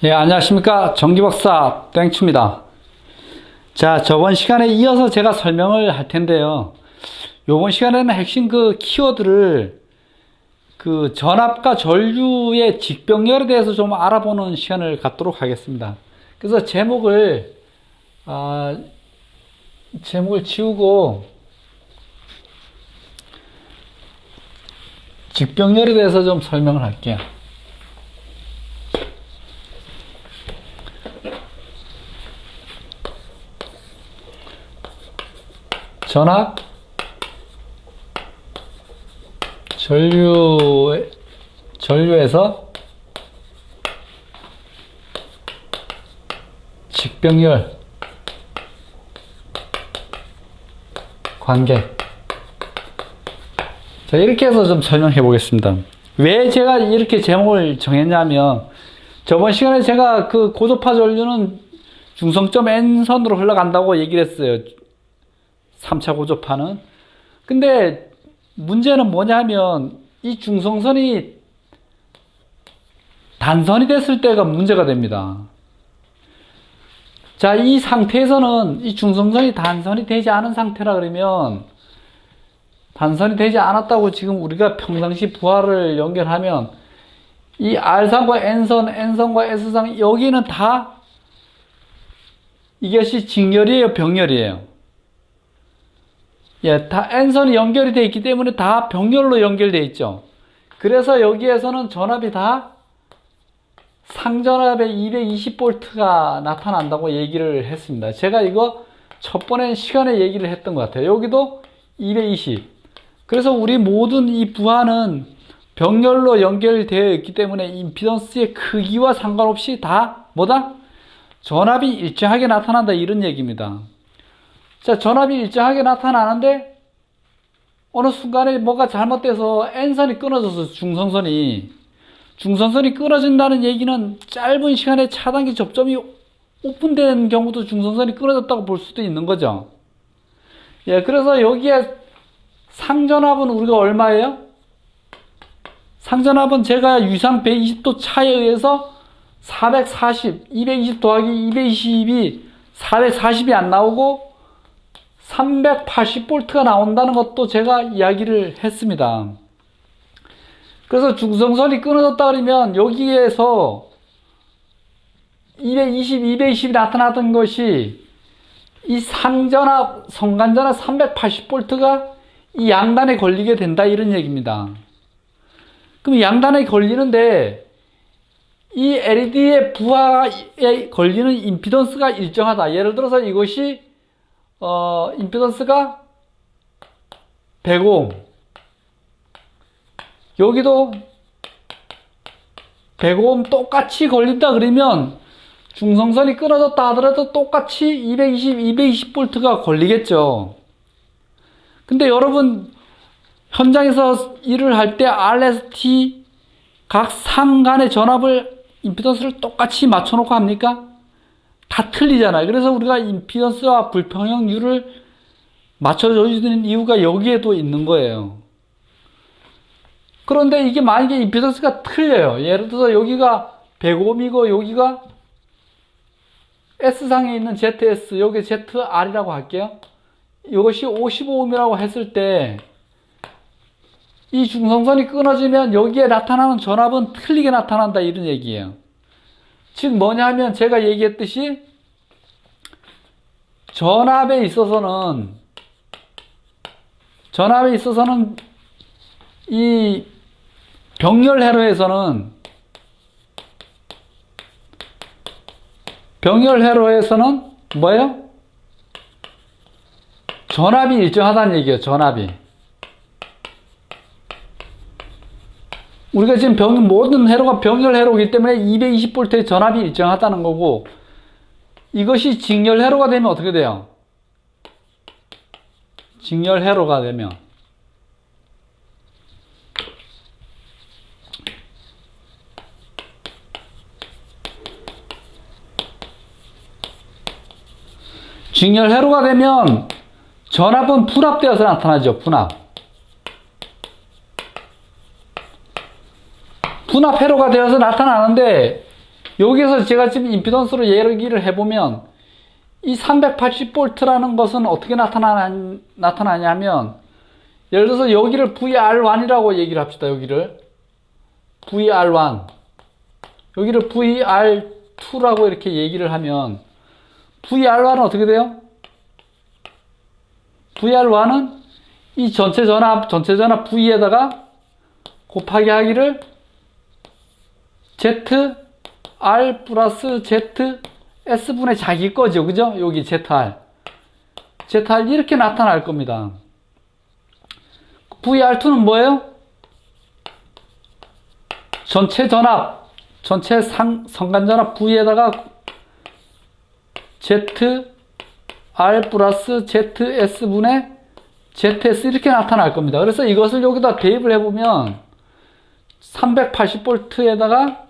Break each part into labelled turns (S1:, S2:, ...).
S1: 예, 안녕하십니까. 전기박사 땡추입니다. 자, 저번 시간에 이어서 제가 설명을 할 텐데요. 요번 시간에는 핵심 키워드를 전압과 전류의 직병렬에 대해서 좀 알아보는 시간을 갖도록 하겠습니다. 그래서 제목을 지우고 직병렬에 대해서 좀 설명을 할게요. 전압, 전류에서 직병렬 관계. 자, 이렇게 해서 좀 설명해 보겠습니다. 왜 제가 이렇게 제목을 정했냐면, 저번 시간에 제가 고도파 전류는 중성점 N선으로 흘러간다고 얘기를 했어요. 3차 고조파는. 근데 문제는 뭐냐면 이 중성선이 단선이 됐을 때가 문제가 됩니다. 자, 이 상태에서는 이 중성선이 단선이 되지 않은 상태라 그러면, 단선이 되지 않았다고 지금 우리가 평상시 부하를 연결하면 이 R선과 N선, N선과 S선 여기는 다 이것이 직렬이에요, 병렬이에요? 예, 다 N선이 연결이 되어 있기 때문에 다 병렬로 연결되어 있죠. 그래서 여기에서는 전압이 다 상전압의 220V가 나타난다고 얘기를 했습니다. 제가 이거 첫 번에 시간에 얘기를 했던 것 같아요. 여기도 220. 그래서 우리 모든 이 부하는 병렬로 연결되어 있기 때문에 임피던스의 크기와 상관없이 다 뭐다? 전압이 일정하게 나타난다, 이런 얘기입니다. 자, 전압이 일정하게 나타나는데 어느 순간에 뭐가 잘못돼서 N선이 끊어져서 중성선이 끊어진다는 얘기는 짧은 시간에 차단기 접점이 오픈된 경우도 중성선이 끊어졌다고 볼 수도 있는 거죠. 예, 그래서 여기에 상전압은 우리가 얼마예요? 상전압은 제가 유상 120도 차에 의해서 220 더하기 220이 440이 안 나오고 380V가 나온다는 것도 제가 이야기를 했습니다. 그래서 중성선이 끊어졌다 그러면 여기에서 220이 나타나던 것이 이 상전압, 성간전압 380V가 이 양단에 걸리게 된다, 이런 얘기입니다. 그럼 양단에 걸리는데 이 LED의 부하에 걸리는 임피던스가 일정하다. 예를 들어서 이것이 임피던스가 100오hm, 여기도 100오hm 똑같이 걸린다 그러면 중성선이 끊어졌다 하더라도 똑같이 220V가 걸리겠죠. 근데 여러분 현장에서 일을 할 때 RST 각 상간의 전압을 임피던스를 똑같이 맞춰놓고 합니까? 다 틀리잖아요. 그래서 우리가 임피던스와 불평형률을 맞춰줘주는 이유가 여기에도 있는 거예요. 그런데 이게 만약에 임피던스가 틀려요. 예를 들어서 여기가 100ohm이고 여기가 S상에 있는 ZS, 여기 ZR이라고 할게요. 이것이 55ohm이라고 했을 때 이 중성선이 끊어지면 여기에 나타나는 전압은 틀리게 나타난다, 이런 얘기예요. 즉 뭐냐면 제가 얘기했듯이 전압에 있어서는 이 병렬 회로에서는 뭐예요? 전압이 일정하다는 얘기예요. 전압이. 우리가 지금 모든 회로가 병렬 회로이기 때문에 220V의 전압이 일정하다는 거고, 이것이 직렬 회로가 되면 어떻게 돼요? 직렬 회로가 되면 전압은 분압되어서 나타나죠. 분압 회로가 되어서 나타나는데 여기서 제가 지금 임피던스로 얘기를 해보면 이 380V라는 것은 어떻게 나타나냐면 예를 들어서 여기를 VR1이라고 얘기를 합시다. 여기를 VR1 여기를 VR2라고 이렇게 얘기를 하면 VR1은 어떻게 돼요? VR1은 이 전체 전압 V에다가 곱하기 하기를 ZR 플러스 ZS분의 자기 거죠. 그죠? 여기 ZR 이렇게 나타날 겁니다. VR2는 뭐예요? 전체 전압, 전체 성간전압 V에다가 ZR 플러스 ZS분의 ZS 이렇게 나타날 겁니다. 그래서 이것을 여기다 대입을 해보면 380V에다가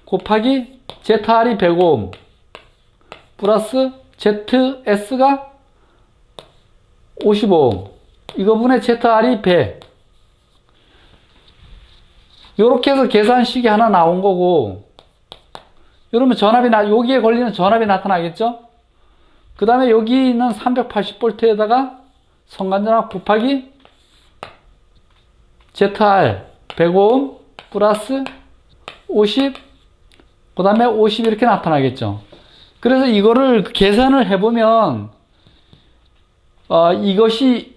S1: 곱하기 ZR이 100오hm 플러스 ZS가 50오hm 이거분의 ZR이 100 요렇게 해서 계산식이 하나 나온 거고 이러면 여기에 걸리는 전압이 나타나겠죠? 그 다음에 여기 있는 380V에다가 성간전압 곱하기 ZR 100오hm 플러스 50 그 다음에 50 이렇게 나타나겠죠. 그래서 이거를 계산을 해보면 이것이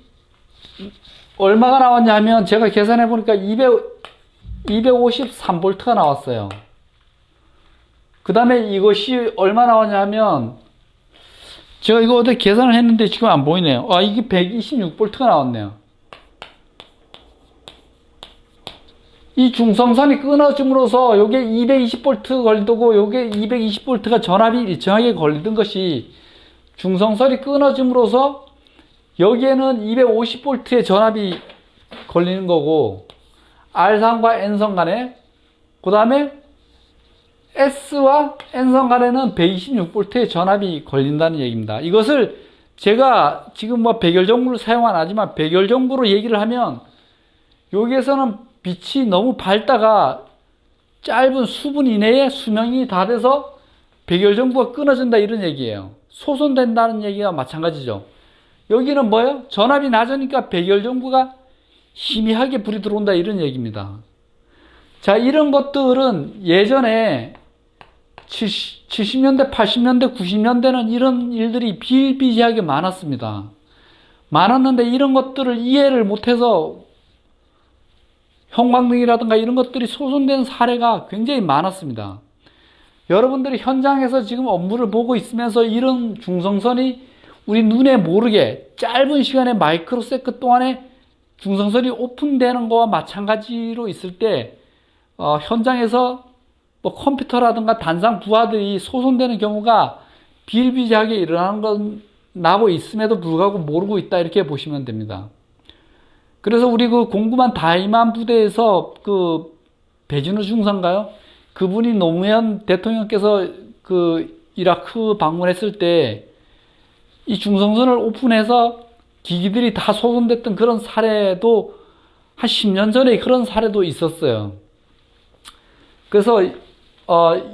S1: 얼마가 나왔냐 하면 제가 계산해 보니까 253V가 나왔어요. 그 다음에 이것이 얼마 나왔냐 하면 제가 이거 어떻게 계산을 했는데 지금 안 보이네요. 이게 126V가 나왔네요. 이 중성선이 끊어짐으로써 요게 220V 걸리고 요게 220V가 전압이 일정하게 걸리던 것이 중성선이 끊어짐으로써 여기에는 250V의 전압이 걸리는 거고 R선과 N선 간에 그 다음에 S와 N선 간에는 126V의 전압이 걸린다는 얘기입니다. 이것을 제가 지금 뭐 백열정부를 사용 안 하지만 백열정부로 얘기를 하면 여기에서는 빛이 너무 밝다가 짧은 수분 이내에 수명이 다 돼서 백열정부가 끊어진다 이런 얘기예요. 소손된다는 얘기가 마찬가지죠. 여기는 뭐예요? 전압이 낮으니까 백열정부가 희미하게 불이 들어온다 이런 얘기입니다. 자, 이런 것들은 예전에 70년대, 80년대, 90년대는 이런 일들이 비일비재하게 많았습니다. 많았는데 이런 것들을 이해를 못해서 형광등이라든가 이런 것들이 소손된 사례가 굉장히 많았습니다. 여러분들이 현장에서 지금 업무를 보고 있으면서 이런 중성선이 우리 눈에 모르게 짧은 시간에 마이크로세컨드 동안에 중성선이 오픈되는 것과 마찬가지로 있을 때 현장에서 뭐 컴퓨터라든가 단상 부하들이 소손되는 경우가 비일비재하게 일어나는 건 나고 있음에도 불구하고 모르고 있다 이렇게 보시면 됩니다. 그래서 우리 그 공구만 다이만 부대에서 그 배진우 중사인가요? 그분이 노무현 대통령께서 그 이라크 방문했을 때 이 중성선을 오픈해서 기기들이 다 소손됐던 그런 사례도 한 10년 전에 그런 사례도 있었어요. 그래서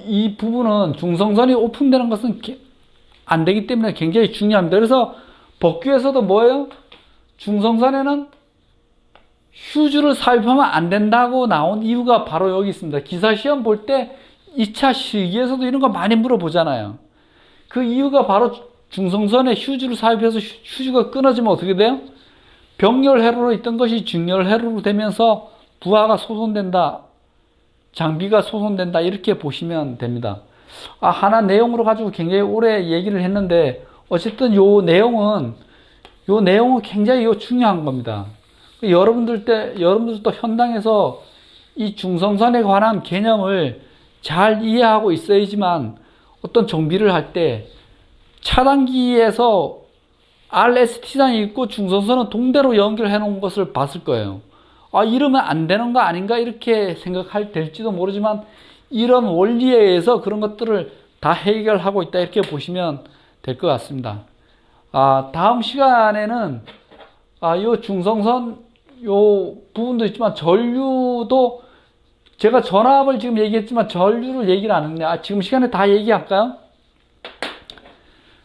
S1: 이 부분은 중성선이 오픈되는 것은 안 되기 때문에 굉장히 중요합니다. 그래서 법규에서도 뭐예요? 중성선에는 휴즈를 삽입하면 안 된다고 나온 이유가 바로 여기 있습니다. 기사시험 볼 때 2차 실기에서도 이런 거 많이 물어보잖아요. 그 이유가 바로 중성선에 휴즈를 삽입해서 휴즈가 끊어지면 어떻게 돼요? 병렬회로로 있던 것이 직렬회로로 되면서 부하가 소손된다. 장비가 소손된다. 이렇게 보시면 됩니다. 하나 내용으로 가지고 굉장히 오래 얘기를 했는데 어쨌든 요 내용은 굉장히 중요한 겁니다. 여러분들도 현장에서 이 중성선에 관한 개념을 잘 이해하고 있어야지만 어떤 정비를 할 때 차단기에서 RST장이 있고 중성선은 동대로 연결해 놓은 것을 봤을 거예요. 이러면 안 되는 거 아닌가 이렇게 될지도 모르지만 이런 원리에 의해서 그런 것들을 다 해결하고 있다 이렇게 보시면 될 것 같습니다. 다음 시간에는 요 중성선 요 부분도 있지만 전류도 제가 전압을 지금 얘기했지만 전류를 얘기를 안 했네. 지금 시간에 다 얘기할까요?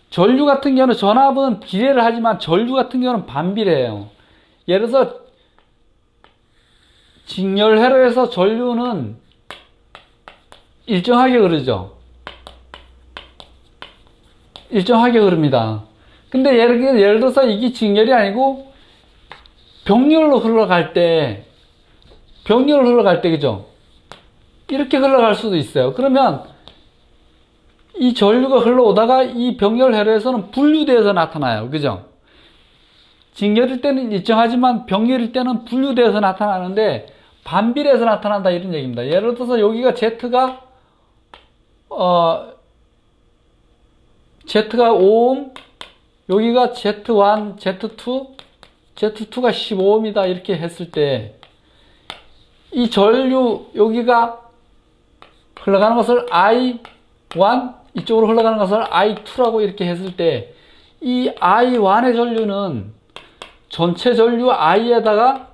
S1: 전류 같은 경우는 전압은 비례를 하지만 전류 같은 경우는 반비례해요. 예를 들어서 직렬회로에서 전류는 일정하게 흐르죠. 일정하게 흐릅니다. 근데 예를 들어서 이게 직렬이 아니고 병렬로 흘러갈 때, 그죠? 이렇게 흘러갈 수도 있어요. 그러면 이 전류가 흘러오다가 이 병렬 회로에서는 분류되어서 나타나요. 그죠? 직렬일 때는 일정하지만 병렬일 때는 분류되어서 나타나는데 반비례해서 나타난다 이런 얘기입니다. 예를 들어서 여기가 Z가 Z가 5옴, 여기가 Z1, Z2, Z2가 15옴이다 이렇게 했을 때 이 전류 여기가 흘러가는 것을 I1, 이쪽으로 흘러가는 것을 I2라고 이렇게 했을 때 이 I1의 전류는 전체 전류 I에다가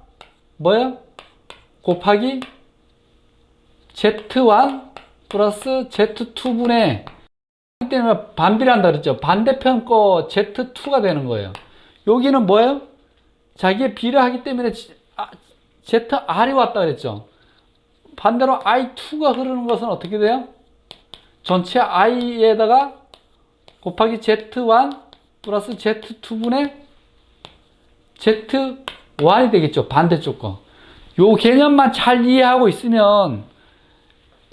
S1: 뭐야? 곱하기 Z1 플러스 Z2분의 하기 때문에 반비례한다 그랬죠. 반대편 거 Z2가 되는 거예요. 여기는 뭐예요? 자기의 비례하기 때문에 ZR이 왔다 그랬죠. 반대로 I2가 흐르는 것은 어떻게 돼요? 전체 I에다가 곱하기 Z1 플러스 Z2분의 Z1이 되겠죠. 반대쪽 거. 요 개념만 잘 이해하고 있으면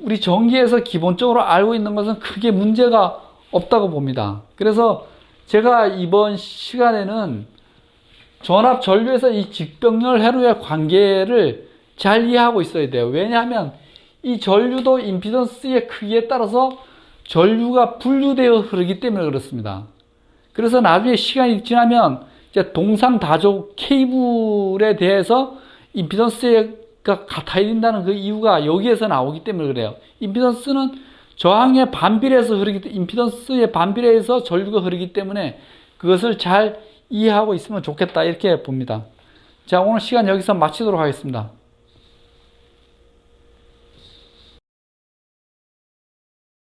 S1: 우리 전기에서 기본적으로 알고 있는 것은 크게 문제가 없다고 봅니다. 그래서 제가 이번 시간에는 전압 전류에서 이 직병렬 회로의 관계를 잘 이해하고 있어야 돼요. 왜냐하면 이 전류도 임피던스의 크기에 따라서 전류가 분류되어 흐르기 때문에 그렇습니다. 그래서 나중에 시간이 지나면 이제 동상다조 케이블에 대해서 임피던스가 같아야 된다는 그 이유가 여기에서 나오기 때문에 그래요. 임피던스는 저항의 반비례해서 임피던스의 반비례해서 전류가 흐르기 때문에 그것을 잘 이해하고 있으면 좋겠다 이렇게 봅니다. 자, 오늘 시간 여기서 마치도록 하겠습니다.